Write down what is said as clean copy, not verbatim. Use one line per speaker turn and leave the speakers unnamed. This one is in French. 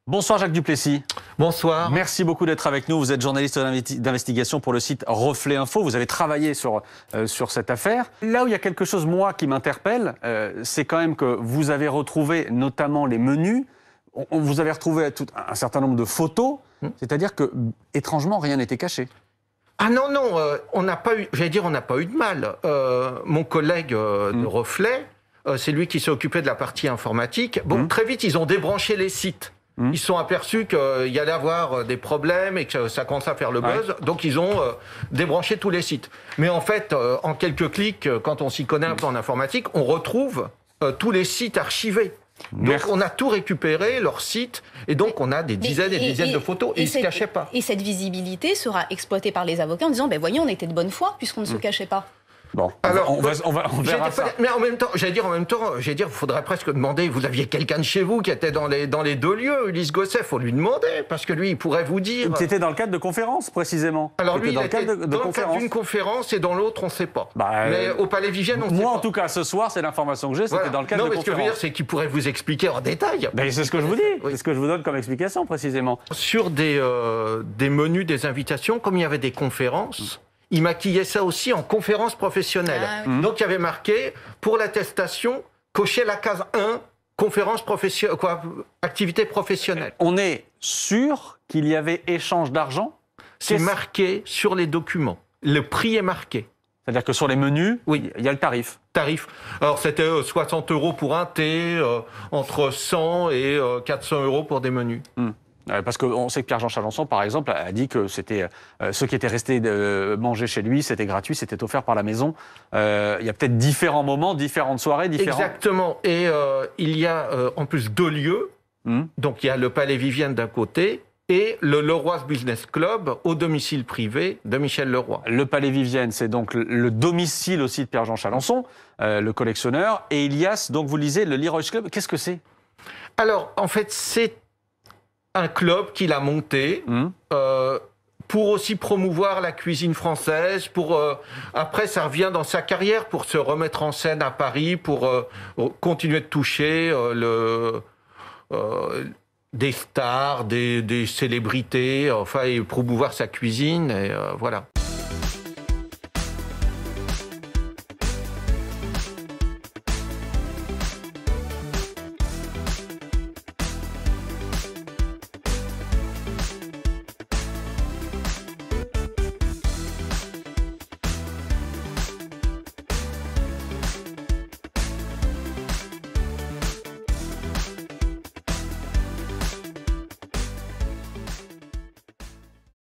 Bonsoir Jacques Duplessis.
Bonsoir.
Merci beaucoup d'être avec nous. Vous êtes journaliste d'investigation pour le site Reflet Info. Vous avez travaillé sur cette affaire. Là où il y a quelque chose, moi, qui m'interpelle, c'est quand même que vous avez retrouvé notamment les menus. Vous avez retrouvé un certain nombre de photos. C'est-à-dire que, étrangement, rien n'était caché.
Ah non, on n'a pas eu, on n'a pas eu de mal. Mon collègue de Reflet, c'est lui qui s'est occupé de la partie informatique. Bon, très vite, ils ont débranché les sites. Ils se sont aperçus qu'il y allait avoir des problèmes et que ça commençait à faire le buzz. Donc, ils ont débranché tous les sites. Mais en fait, en quelques clics, quand on s'y connaît un peu en informatique, on retrouve tous les sites archivés. Donc, on a tout récupéré, leur site, et donc on a des dizaines et des dizaines de photos, et ils ne se cachaient pas.
Et cette visibilité sera exploitée par les avocats en disant, ben voyons, on était de bonne foi, puisqu'on ne se cachait pas.
Bon, alors, on verra ça.
Mais en même temps, il faudrait presque demander, vous aviez quelqu'un de chez vous qui était dans les deux lieux, Ulysse Gosset, il faut lui demander, parce que lui, il pourrait vous dire...
Qui était dans le cadre de conférences, précisément.
Alors lui, il était dans le cadre d'une conférence, et dans l'autre, on ne sait pas. Mais au Palais Vivienne, on ne sait pas.
Moi, en tout cas, ce soir, c'est l'information que j'ai, c'était dans le cadre de conférence. Non, mais ce que je veux dire,
c'est qu'il pourrait vous expliquer en détail.
C'est ce que je vous dis, c'est ce que je vous donne comme explication, précisément.
Sur des menus, des invitations, comme il y avait des conférences... Il maquillait ça aussi en conférence professionnelle. Donc il y avait marqué, pour l'attestation, cochez la case 1, conférence professionnelle, activité professionnelle.
On est sûr qu'il y avait échange d'argent?
C'est marqué sur les documents. Le prix est marqué.
C'est-à-dire que sur les menus,
oui,
il y a le tarif.
Alors c'était 60 € pour un thé, entre 100 et 400 € pour des menus.
Parce qu'on sait que Pierre-Jean Chalençon, par exemple, a dit que c'était ceux qui étaient restés manger chez lui, c'était gratuit, c'était offert par la maison. Il y a peut-être différents moments, différentes soirées, différents...
Exactement. Et il y a en plus deux lieux. Donc il y a le Palais Vivienne d'un côté et le Leroy's Business Club au domicile privé de Michel Leroy.
Le Palais Vivienne, c'est donc le domicile aussi de Pierre-Jean Chalençon, le collectionneur. Et il y a, donc vous le disiez, le Leroy's Club. Qu'est-ce que c'est?
Alors, en fait, c'est un club qu'il a monté pour aussi promouvoir la cuisine française. Après, ça revient dans sa carrière pour se remettre en scène à Paris, pour continuer de toucher des stars, des célébrités, enfin, et promouvoir sa cuisine. Et voilà.